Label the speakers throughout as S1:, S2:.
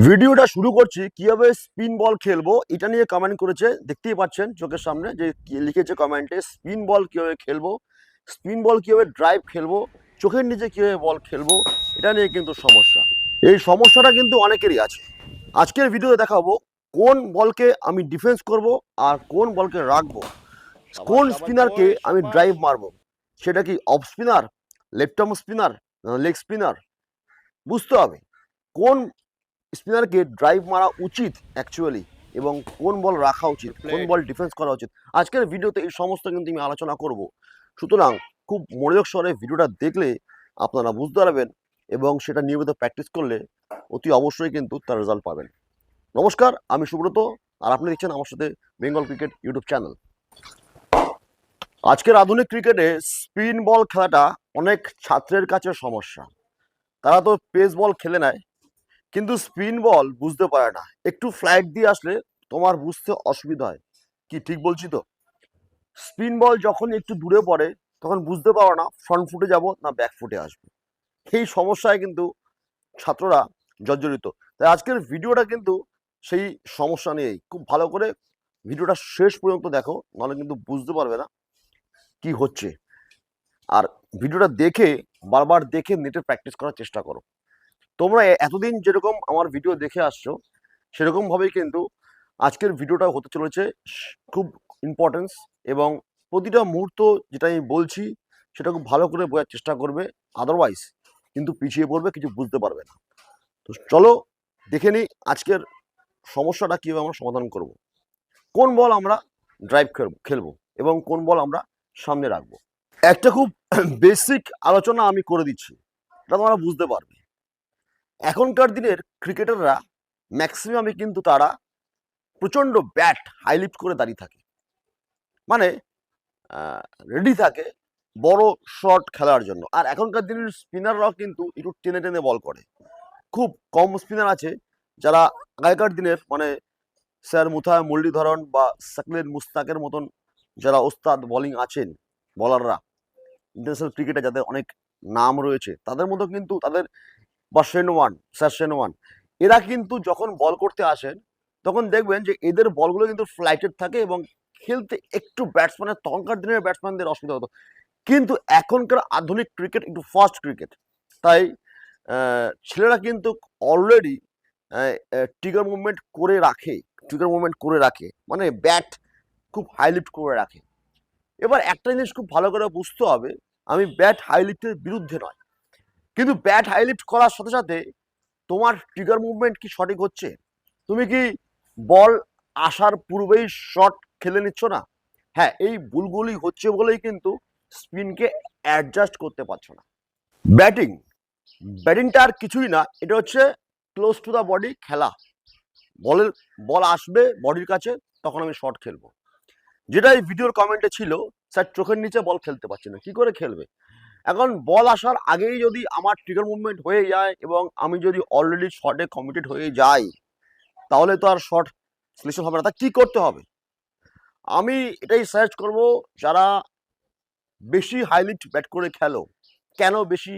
S1: ভিডিওটা শুরু করছি কিভাবে স্পিন বল খেলবো এটা নিয়ে কমেন্ট করেছে, দেখতেই পাচ্ছেন চোখের সামনে যে কি লিখেছে কমেন্টে। স্পিন বল কিভাবে খেলবো, স্পিন বল কিভাবে ড্রাইভ খেলবো, চোখের নিচে কিভাবে বল খেলবো, এটা নিয়ে কিন্তু সমস্যা। এই সমস্যাটা কিন্তু অনেকেরই আছে। আজকের ভিডিওতে দেখাবো কোন বলকে আমি ডিফেন্স করব আর কোন বলকে রাখবো, কোন স্পিনারকে আমি ড্রাইভ মারবো। সেটা কি off spinner, left arm spinner, leg spinner, বুঝতে হবে কোন স্পিনারকে ড্রাইভ মারা উচিত অ্যাকচুয়ালি, এবং কোন বল রাখা উচিত, কোন বল ডিফেন্স করা উচিত। আজকের ভিডিওতে এই সমস্ত কিন্তু আমি আলোচনা করব। সুতরাং খুব মনোযোগ সহকারে ভিডিওটা দেখলে আপনারা বুঝতে পারবেন এবং সেটা নিয়মিত প্র্যাকটিস করলে অতি অবশ্যই কিন্তু তার রেজাল্ট পাবেন। নমস্কার, আমি সুব্রত, আর আপনি দেখছেন আমার সাথে বেঙ্গল ক্রিকেট ইউটিউব চ্যানেল। আজকের আধুনিক ক্রিকেটে স্পিন বল খেলাটা অনেক ছাত্রের কাছে সমস্যা। তারা তো পেস বল খেলে নেয়, কিন্তু স্পিন বল বুঝতে পারে না। একটু ফ্লাইট দিয়ে আসলে তোমার বুঝতে অসুবিধা হয়। কি ঠিক বলছি তো? স্পিন বল যখন একটু দূরে পড়ে তখন বুঝতে পারো না ফ্রন্ট ফুটে যাব না ব্যাক ফুটে আসবে। এই সমস্যায় কিন্তু ছাত্ররা জর্জরিত। তাই আজকের ভিডিওটা কিন্তু সেই সমস্যা নিয়েই। খুব ভালো করে ভিডিওটা শেষ পর্যন্ত দেখো, নাহলে কিন্তু বুঝতে পারবে না কি হচ্ছে। আর ভিডিওটা দেখে বারবার দেখে নেটে প্র্যাকটিস করার চেষ্টা করো। তোমরা এতদিন যেরকম আমার ভিডিও দেখে আসছো সেরকমভাবেই কিন্তু আজকের ভিডিওটা হতে চলেছে। খুব ইম্পর্টেন্স, এবং প্রতিটা মুহূর্ত যেটা আমি বলছি সেটা খুব ভালো করে বোঝার চেষ্টা করবে। আদারওয়াইজ কিন্তু পিছিয়ে পড়বে, কিছু বুঝতে পারবে না। তো চলো দেখে নিই আজকের সমস্যাটা কীভাবে আমরা সমাধান করব। কোন বল আমরা ড্রাইভ খেলবো এবং কোন বল আমরা সামনে রাখবো। একটা খুব বেসিক আলোচনা আমি করে দিচ্ছি, এটা তোমরা বুঝতে পারবে। এখনকার দিনের ক্রিকেটাররা ম্যাক্সিমামই কিন্তু তারা প্রচণ্ড ব্যাট হাইলিফট করে দাঁড়িয়ে থাকে, মানে রেডি থাকে বড় শট খেলার জন্য। আর এখনকার দিনের স্পিনাররাও কিন্তু একটু টেনে টেনে বল করে। খুব কম স্পিনার আছে যারা আগেকার দিনের, মানে স্যার মুথায় মুরলীধরন বা সাকলের মুস্তাকের মতন যারা ওস্তাদ বোলিং আছেন, বলাররা ইন্টারন্যাশনাল ক্রিকেটে যাদের অনেক নাম রয়েছে, তাদের মতো কিন্তু তাদের, বা শেনওয়ান, স্যার শেনওয়ান, এরা কিন্তু যখন বল করতে আসেন তখন দেখবেন যে এদের বলগুলো কিন্তু ফ্লাইটেড থাকে এবং খেলতে একটু ব্যাটসম্যানের, তখনকার দিনের ব্যাটসম্যানদের অসুবিধা হতো। কিন্তু এখনকার আধুনিক ক্রিকেট একটু ফাস্ট ক্রিকেট, তাই ছেলেরা কিন্তু অলরেডি ট্রিগার মুভমেন্ট করে রাখে, মানে ব্যাট খুব হাইলিফট করে রাখে। এবার একটা জিনিস খুব ভালো করে বুঝতে হবে, আমি ব্যাট হাইলিফটের বিরুদ্ধে নয়, কিন্তু ব্যাট হাইলিফট করার সাথে সাথে তোমার ট্রিগার মুভমেন্ট কি সঠিক হচ্ছে? তুমি কি বল আসার পূর্বেই শট খেলে নিচ্ছ না? হ্যাঁ, এই ভুলগুলি হচ্ছে বলেই কিন্তু স্পিনকে অ্যাডজাস্ট করতে পারছো না। ব্যাটিংটা আর কিছুই না, এটা হচ্ছে ক্লোজ টু দ্য বডি খেলা। বল আসবে বডির কাছে, তখন আমি শট খেলবো। যেটা এই ভিডিওর কমেন্টে ছিল, স্যার চোখের নিচে বল খেলতে পারছি না, কি করে খেলবে? এখন বল আসার আগেই যদি আমার ট্রিগার মুভমেন্ট হয়ে যায় এবং আমি যদি অলরেডি শটে কমিটেড হয়ে যাই, তাহলে তো আর শট সিলেকশন হবে না। তা কি করতে হবে? আমি এটাই সাজেস্ট করব, যারা বেশি হাই লিফট ব্যাট করে খেলো, কেন বেশি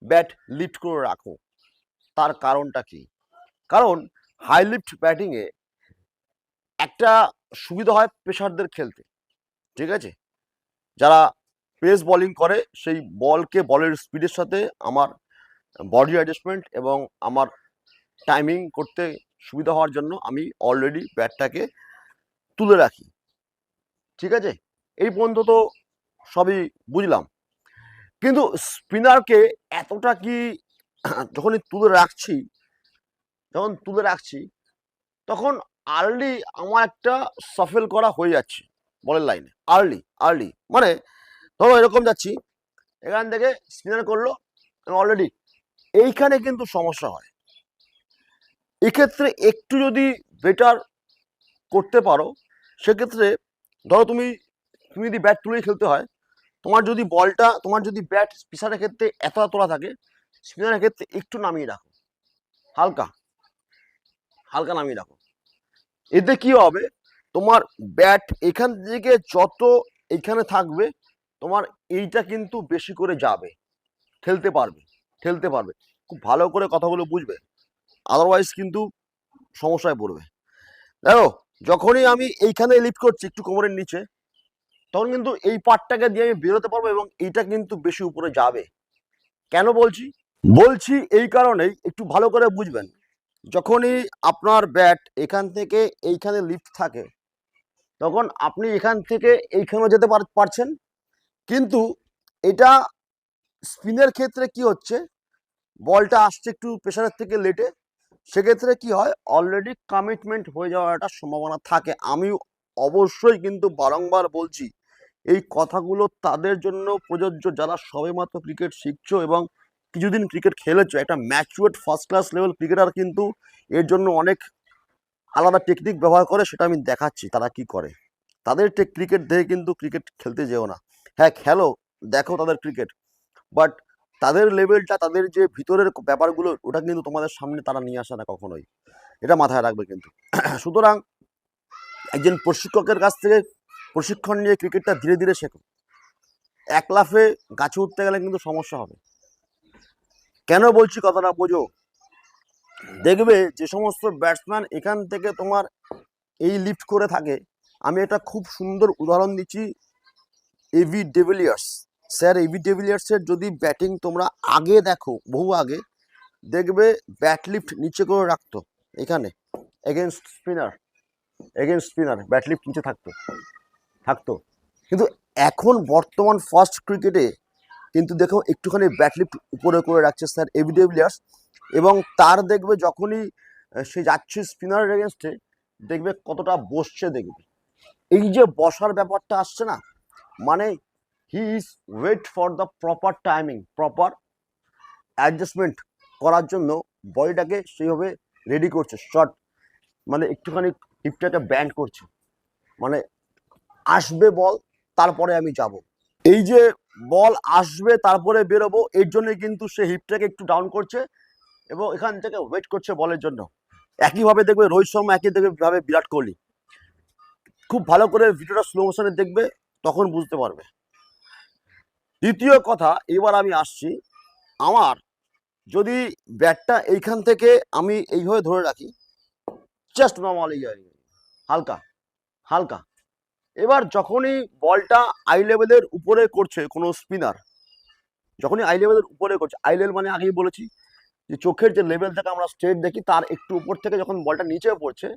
S1: ব্যাট লিফট করে রাখো, তার কারণটা কি? কারণ হাই লিফট ব্যাটিংয়ে একটা সুবিধা হয় পেসারদের খেলতে, ঠিক আছে? যারা পেস বোলিং করে সেই বলকে বলের স্পিডের সাথে আমার বডি অ্যাডজাস্টমেন্ট এবং আমার টাইমিং করতে সুবিধা হওয়ার জন্য আমি অলরেডি ব্যাটটাকে তুলে রাখি, ঠিক আছে? এই পর্যন্ত তো সবই বুঝলাম। কিন্তু স্পিনারকে এতটা কি যখনই তুলে রাখছি তখন আর্লি আমার একটা সাফেল করা হয়ে যাচ্ছে বলের লাইনে। আর্লি মানে ধরো এরকম যাচ্ছি, এখান থেকে স্পিনার করলো অলরেডি, এইখানে কিন্তু সমস্যা হয়। এক্ষেত্রে একটু যদি বেটার করতে পারো, সেক্ষেত্রে ধরো তুমি যদি ব্যাট তুলেই খেলতে হয়, তোমার যদি ব্যাট পিছারের ক্ষেত্রে এতটা তোলা থাকে, স্পিনারের ক্ষেত্রে একটু নামিয়ে রাখো, হালকা নামিয়ে রাখো। এতে কি হবে, তোমার ব্যাট এখান থেকে যত এখানে থাকবে, তোমার এইটা কিন্তু বেশি করে যাবে, খেলতে পারবে। খুব ভালো করে কথাগুলো বুঝবে, আদারওয়াইজ কিন্তু সমস্যায় পড়বে। দেখো, যখনই আমি এইখানে লিফট করছি একটু কোমরের নিচে, তখন কিন্তু এই পার্টটাকে দিয়ে আমি বেরোতে পারবো এবং এইটা কিন্তু বেশি উপরে যাবে। কেন বলছি? বলছি এই কারণেই, একটু ভালো করে বুঝবেন। যখনই আপনার ব্যাট এখান থেকে এইখানে লিফট থাকে, তখন আপনি এখান থেকে এইখানেও যেতে পারছেন, কিন্তু এটা স্পিনের ক্ষেত্রে কি হচ্ছে, বলটা আসছে একটু প্রেশারের থেকে লেটে, সেক্ষেত্রে কি হয়, অলরেডি কমিটমেন্ট হয়ে যাওয়ার একটা সম্ভাবনা থাকে। আমি অবশ্যই কিন্তু বারংবার বলছি, এই কথাগুলো তাদের জন্য প্রযোজ্য যারা সবেমাত্র ক্রিকেট শিখছো এবং কিছুদিন ক্রিকেট খেলেছো। একটা ম্যাচুয়ার্ড ফার্স্ট ক্লাস লেভেল ক্রিকেটার কিন্তু এর জন্য অনেক আলাদা টেকনিক ব্যবহার করে, সেটা আমি দেখাচ্ছি তারা কি করে। তাদের ক্রিকেট দেখে কিন্তু ক্রিকেট খেলতে যেও না। হ্যাঁ খেলো, দেখো তাদের ক্রিকেট, বাট তাদের লেভেলটা, তাদের যে ভিতরের ব্যাপারগুলো, ওটা কিন্তু তোমাদের সামনে তারা নিয়ে আসে না কখনোই। এটা মাথায় রাখবে কিন্তু। সুতরাং একজন প্রশিক্ষকের কাছ থেকে প্রশিক্ষণ নিয়ে ক্রিকেটটা ধীরে ধীরে শেখো। এক লাফে গাছে উঠতে গেলে কিন্তু সমস্যা হবে। কেন বলছি কথাটা বোঝো। দেখবে যে সমস্ত ব্যাটসম্যান এখান থেকে তোমার এই লিফট করে থাকে, আমি একটা খুব সুন্দর উদাহরণ দিচ্ছি, এবি ডিভিলিয়ার্স। স্যার এবি ডিভিলিয়ার্সের যদি ব্যাটিং তোমরা আগে দেখো, বহু আগে, দেখবে ব্যাট লিফট নিচে করে রাখতো এখানে, এগেনস্ট স্পিনার ব্যাট লিফট নিচে থাকতো। কিন্তু এখন বর্তমান ফার্স্ট ক্রিকেটে কিন্তু দেখো একটুখানি ব্যাট লিফট উপরে করে রাখছে স্যার এবি ডিভিলিয়ার্স, এবং তার দেখবে যখনই সে যাচ্ছে স্পিনারের এগেনস্টে, দেখবে কতটা বসছে। দেখবে এই যে বসার ব্যাপারটা আসছে না, মানে he is wait for the proper timing, proper adjustment করার জন্য বডিটাকে সেইভাবে রেডি করছে। শর্ট মানে একটুখানি হিপটাকে ব্যান্ড করছে, মানে আসবে বল তারপরে আমি যাব। এই যে বল আসবে তারপরে বেরোবো, এর জন্য কিন্তু সে হিপটাকে একটু ডাউন করছে এবং এখান থেকে ওয়েট করছে বলের জন্য। একইভাবে দেখবে রোহিত শর্মা, একই দেখবে বিরাট কোহলি। খুব ভালো করে ভিডিওটা স্লো মোশনে দেখবে, তখন বুঝতে পারবে। দ্বিতীয় কথা, এবার আমি আসছি, আমার যদি ব্যাটটা এইখান থেকে আমি এইভাবে ধরে রাখি, জাস্ট নর্মালি হালকা হালকা, এবার যখনই বলটা আই লেভেলের উপরে করছে কোনো স্পিনার, যখনই আই লেভেলের উপরে করছে, আই লেভেল মানে আগেই বলেছি যে চোখের যে লেভেল থেকে আমরা স্ট্রেট দেখি, তার একটু উপর থেকে যখন বলটা নিচে পড়ছে,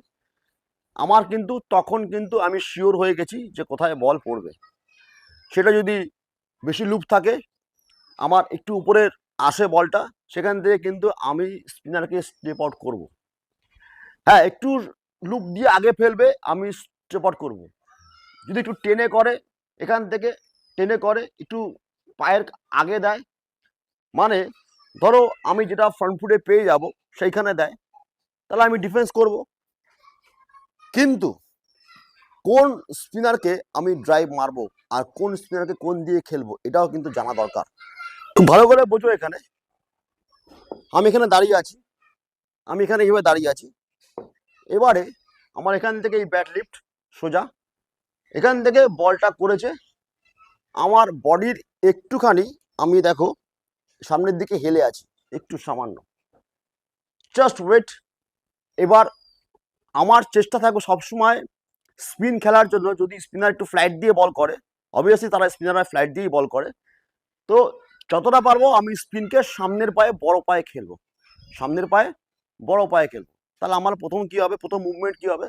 S1: আমার কিন্তু তখন কিন্তু আমি শিওর হয়ে গেছি যে কোথায় বল পড়বে। সেটা যদি বেশি লুপ থাকে, আমার একটু উপরের আসে বলটা, সেখান থেকে কিন্তু আমি স্পিনারকে স্টেপ আউট করব। হ্যাঁ, একটু লুপ দিয়ে আগে ফেলবে, আমি স্টেপ আউট করবো। যদি একটু টেনে করে, এখান থেকে টেনে করে একটু পায়ের আগে দেয়, মানে ধরো আমি যেটা ফ্রন্ট ফুটে পেয়ে যাব সেইখানে দেয়, তাহলে আমি ডিফেন্স করব। কিন্তু কোন স্পিনারকে আমি ড্রাইভ মারবো আর কোন স্পিনারকে কোন দিয়ে খেলবো, এটাও কিন্তু জানা দরকার। খুব ভালো করে বোঝো। এখানে আমি এখানে দাঁড়িয়ে আছি, আমি এখানে এইভাবে দাঁড়িয়ে আছি, এবারে আমার এখান থেকে এই ব্যাট লিফট সোজা, এখান থেকে বলটা করেছে, আমার বডির একটুখানি আমি দেখো সামনের দিকে হেলে আছি, একটু সামান্য, জাস্ট ওয়েট। এবার আমার চেষ্টা থাকবে সবসময় স্পিন খেলার জন্য। যদি স্পিনার একটু ফ্লাইট দিয়ে বল করে, অবভিয়াসলি তারা স্পিনাররা ফ্লাইট দিয়েই বল করে, তো যতটা পারবো আমি স্পিনকে সামনের পায়ে বড় পায়ে খেলবো, সামনের পায়ে বড় পায়ে খেলবো। তাহলে আমার প্রথম কি হবে, প্রথম মুভমেন্ট কি হবে,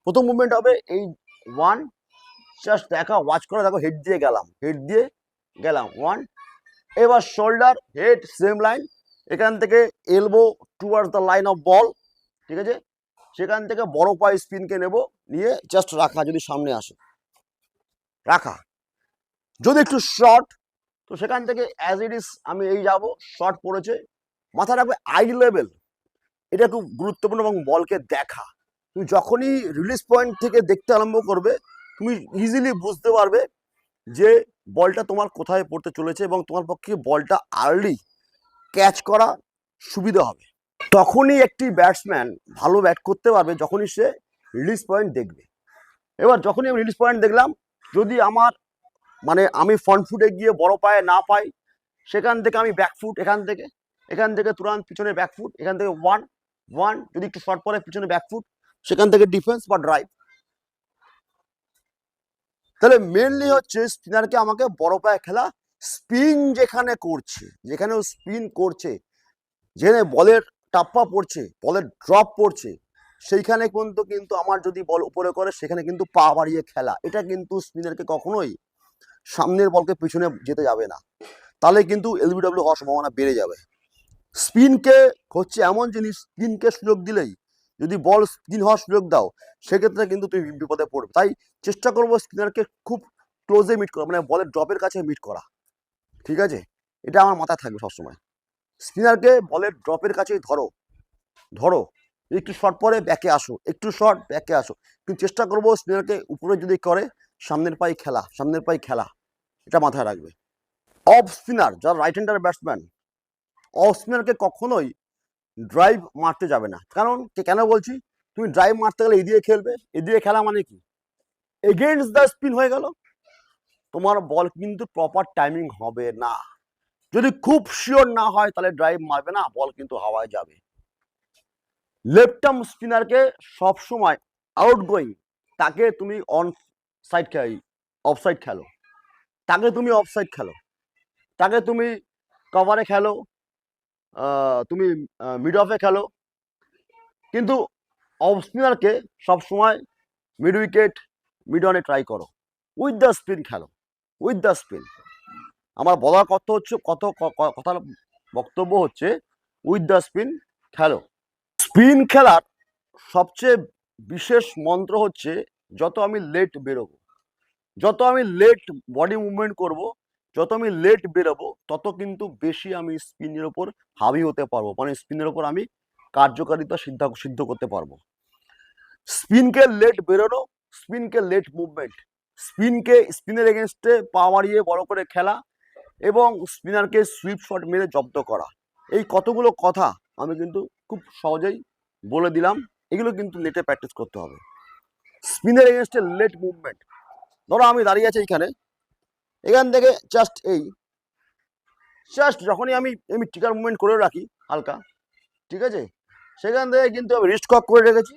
S1: প্রথম মুভমেন্ট হবে এই ওয়ান, জাস্ট দেখা, ওয়াচ করে দেখো, হেড দিয়ে গেলাম ওয়ান। এবার শোল্ডার হেড সেম লাইন, এখান থেকে elbow towards the line of ball, ঠিক আছে, সেখান থেকে বড় পায়ে স্পিনকে নেব, নিয়ে জাস্ট রাখা, যদি সামনে আসে রাখা। যদি একটু শর্ট, তো সেখান থেকে অ্যাজ ইট ইজ আমি এই যাব, শর্ট পড়েছে, মাথা রাখবে আই লেভেল, এটা খুব গুরুত্বপূর্ণ। এবং বলকে দেখা, তুমি যখনই রিলিজ পয়েন্ট থেকে দেখতে আরম্ভ করবে, তুমি ইজিলি বুঝতে পারবে যে বলটা তোমার কোথায় পড়তে চলেছে এবং তোমার পক্ষে বলটা আর্লি ক্যাচ করা সুবিধা হবে। তখনই একটি ব্যাটসম্যান ভালো ব্যাট করতে পারবে যখনই সে রিলিজ পয়েন্ট দেখবে। এবার যখনই আমি রিলিজ পয়েন্ট দেখলাম, যদি আমার মানে আমি ফ্রন্ট ফুটে গিয়ে বড় পায়ে না পাই, সেখান থেকে আমি ব্যাকফুট, এখান থেকে তুরন্ত পিছনে ব্যাকফুট, এখান থেকে ওয়ান, ওয়ান, যদি একটু শর্ট পরে পিছনে ব্যাকফুট, সেখান থেকে ডিফেন্স বা ড্রাইভ। তাহলে মেনলি হচ্ছে স্পিনারকে আমাকে বড় পায়ে খেলা, স্পিন যেখানে করছে, যেখানে ও স্পিন করছে, যেখানে বলের টাপ্পা পড়ছে, বলের ড্রপ পড়ছে, সেইখানে কিন্তু আমার যদি বল উপরে করে সেখানে কিন্তু পা বাড়িয়ে খেলা, এটা কিন্তু স্পিনারকে কখনোই সামনের বলকে পিছনে যেতে যাবে না, তাহলে কিন্তু এলবিডব্লিউ হওয়ার সম্ভাবনা বেড়ে যাবে। স্পিনকে হচ্ছে এমন জিনিস, স্পিনকে সুযোগ দিলেই, যদি বল স্পিন হওয়ার সুযোগ দাও, সেক্ষেত্রে কিন্তু তুমি বিপদে পড়বে। তাই চেষ্টা করবো স্পিনারকে খুব ক্লোজে মিট করা, মানে বলের ড্রপের কাছে মিট করা, ঠিক আছে? এটা আমার মাথায় থাকবে সবসময়। স্পিনারকে বলের ড্রপের কাছেই ধরো, ধরো, একটু শর্ট পরে ব্যাকে আসো, একটু শর্ট ব্যাকে আসো, কিন্তু চেষ্টা করবো স্পিনারকে উপরে যদি করে সামনের পায়ে খেলা, সামনের পায়ে খেলা, এটা মাথায় রাখবে। অফ স্পিনার যারা রাইট হ্যান্ডার ব্যাটসম্যান, অফ স্পিনারকে কখনোই ড্রাইভ মারতে যাবে না। কারণ কেন বলছি, তুমি ড্রাইভ মারতে গেলে এদিকে খেলবে, এদিকে খেলা মানে কি, এগেইনস্ট দ্য স্পিন হয়ে গেল, তোমার বল কিন্তু প্রপার টাইমিং হবে না। যদি খুব শিওর না হয় তাহলে ড্রাইভ মারবে না, বল কিন্তু হাওয়ায় যাবে। লেফট আর্ম স্পিনারকে সবসময় আউট গোয়িং, তাকে তুমি অন সাইড খেলো, অফ সাইড খেলো, তাকে তুমি অফ সাইড খেলো, তাকে তুমি কভারে খেলো, তুমি মিড অফে খেলো, কিন্তু অফ স্পিনারকে সবসময় মিড উইকেট, মিড অনে ট্রাই করো, উইথ দ্য স্পিন খেলো, উইথ দ্য স্পিন। আমার বলার কথা হচ্ছে, কথার বক্তব্য হচ্ছে উইথ দ্য স্পিন খেলো। স্পিন খেলার সবচেয়ে বিশেষ মন্ত্র হচ্ছে, যত আমি লেট বেরোবো, যত আমি লেট বডি মুভমেন্ট করব, যত আমি লেট বেরোবো, তত কিন্তু বেশি আমি স্পিনের ওপর হাবি হতে পারবো, মানে স্পিনের ওপর আমি কার্যকারিতা সিদ্ধ করতে পারবো। স্পিনকে লেট বেরোনো, স্পিনকে লেট মুভমেন্ট, স্পিনের এগেনস্টে পা বাড়িয়ে বড় করে খেলা, এবং স্পিনারকে সুইপ শট মেরে জব্দ করা, এই কতগুলো কথা আমি কিন্তু খুব সহজেই বলে দিলাম। এগুলো কিন্তু নেটে প্র্যাকটিস করতে হবে। স্পিনের এগেনস্টে লেট মুভমেন্ট, ধরো আমি দাঁড়িয়ে আছি এইখানে, এখান থেকে জাস্ট যখনই আমি ট্রিগার মুভমেন্ট করে রাখি হালকা, ঠিক আছে, সেখান থেকে কিন্তু আমি রিস্ট কক করে রেখেছি।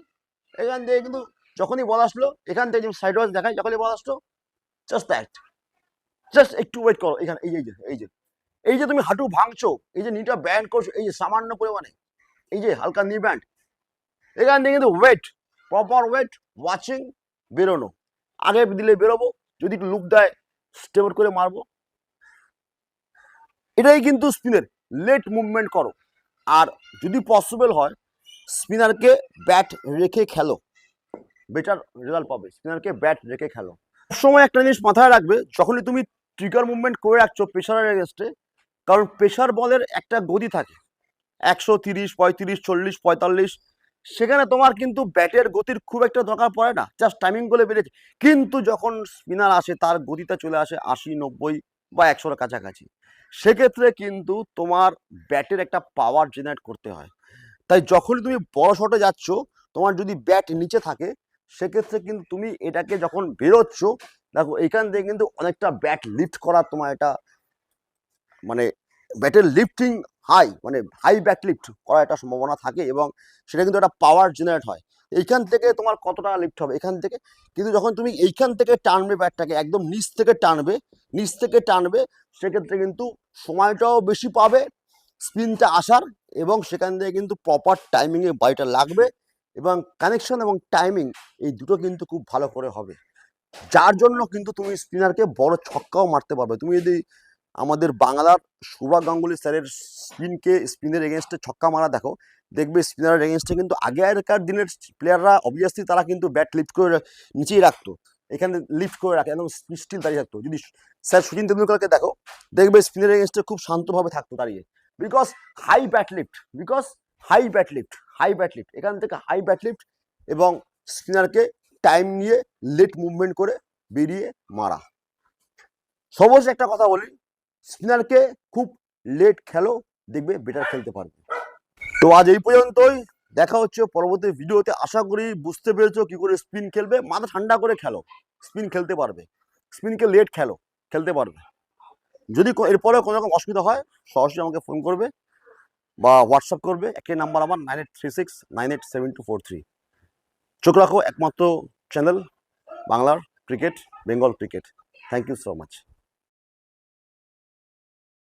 S1: এখান থেকে কিন্তু যখনই বল আসলো, এখান থেকে সাইড ওয়াইজ দেখাই, যখনই বল আসলো জাস্ট একটু ওয়েট করো। এখানে এই যে তুমি হাঁটু ভাঙছো, এই যে নিটা ব্যান্ড করছো, এই যে সামান্য পরিমাণে, এই যে হালকা নি ব্যান্ড, এখান থেকে কিন্তু ওয়েট, প্রপার ওয়েট, ওয়াচিং, বেরোনো, আগে দিলে বেরোবো, যদি একটু লুপ দেয় স্টেপ করে মারবো, এটাই কিন্তু স্পিনের লেট মুভমেন্ট করো। আর যদি পসিবল হয় স্পিনারকে ব্যাট রেখে খেলো, বেটার রেজাল্ট পাবে। স্পিনারকে ব্যাট রেখে খেলো। সময় একটা জিনিস মাথায় রাখবে, যখনই তুমি ট্রিগার মুভমেন্ট করে রাখছো প্রেশারের এগেনস্টে, কারণ প্রেশার বলের একটা গতি থাকে 130, 35, 40, 45, সেখানে তোমার কিন্তু ব্যাটের গতির খুব একটা দরকার পড়ে না, জাস্ট টাইমিং বলে বেড়েছে। কিন্তু যখন স্পিনার আসে তার গতিটা চলে আসে 80, 90 বা 100-এর কাছাকাছি, সেক্ষেত্রে কিন্তু তোমার ব্যাটের একটা পাওয়ার জেনারেট করতে হয়। তাই যখনই তুমি বড় শটে যাচ্ছ, তোমার যদি ব্যাট নিচে থাকে, সেক্ষেত্রে কিন্তু তুমি এটাকে যখন বেরোচ্ছ, দেখো এখান থেকে কিন্তু অনেকটা ব্যাট লিফট করার তোমার এটা, মানে ব্যাটের লিফটিং হাই, মানে হাই ব্যাট লিফট করার একটা সম্ভাবনা থাকে, এবং সেটা কিন্তু একটা পাওয়ার জেনারেট হয়। এইখান থেকে তোমার কতটা লিফট হবে এখান থেকে, কিন্তু যখন তুমি এইখান থেকে টানবে ব্যাটটাকে, একদম নিচ থেকে টানবে, সেক্ষেত্রে কিন্তু সময়টাও বেশি পাবে স্পিনটা আসার, এবং সেখান থেকে কিন্তু প্রপার টাইমিংয়ে বাড়িটা লাগবে, এবং কানেকশন এবং টাইমিং এই দুটো কিন্তু খুব ভালো করে হবে, যার জন্য কিন্তু তুমি স্পিনারকে বড় ছক্কাও মারতে পারবে। তুমি যদি আমাদের বাংলার সৌরভ গাঙ্গুলি স্যারের স্পিনের এগেনস্টে ছক্কা মারা দেখো, দেখবে স্পিনারের এগেনস্টে কিন্তু আগেকার দিনের প্লেয়াররা অবভিয়াসলি তারা কিন্তু ব্যাট লিফট করে নিচেই রাখতো, এখানে লিফট করে রাখে, একদম স্টিল দাঁড়িয়ে থাকতো। যদি স্যার সচিন তেন্ডুলকরকে দেখো, দেখবে স্পিনের এগেনস্টে খুব শান্তভাবে থাকতো দাঁড়িয়ে, বিকজ হাই ব্যাট লিফট, এখান থেকে হাই ব্যাট লিফট, এবং স্পিনারকে টাইম নিয়ে লেট মুভমেন্ট করে বেরিয়ে মারা। সর্বশেষ একটা কথা বলি, স্পিনারকে খুব লেট খেলো, দেখবে বেটার খেলতে পারবে। তো আজ এই পর্যন্তই, দেখা হচ্ছে পরবর্তী ভিডিওতে। আশা করি বুঝতে পেরেছো কি করে স্পিন খেলবে, মাথা ঠান্ডা করে খেলো, স্পিন খেলতে পারবে, স্পিনকে লেট খেলতে পারবে। যদি এরপরে কোনো রকম অসুবিধা হয় সরাসরি আমাকে ফোন করবে, বা হোয়াটসঅ্যাপ করবে, একই নাম্বার আমার 9836987243। চোখ রাখো একমাত্র চ্যানেল বাংলার cricket, Bengal cricket. Thank you so much.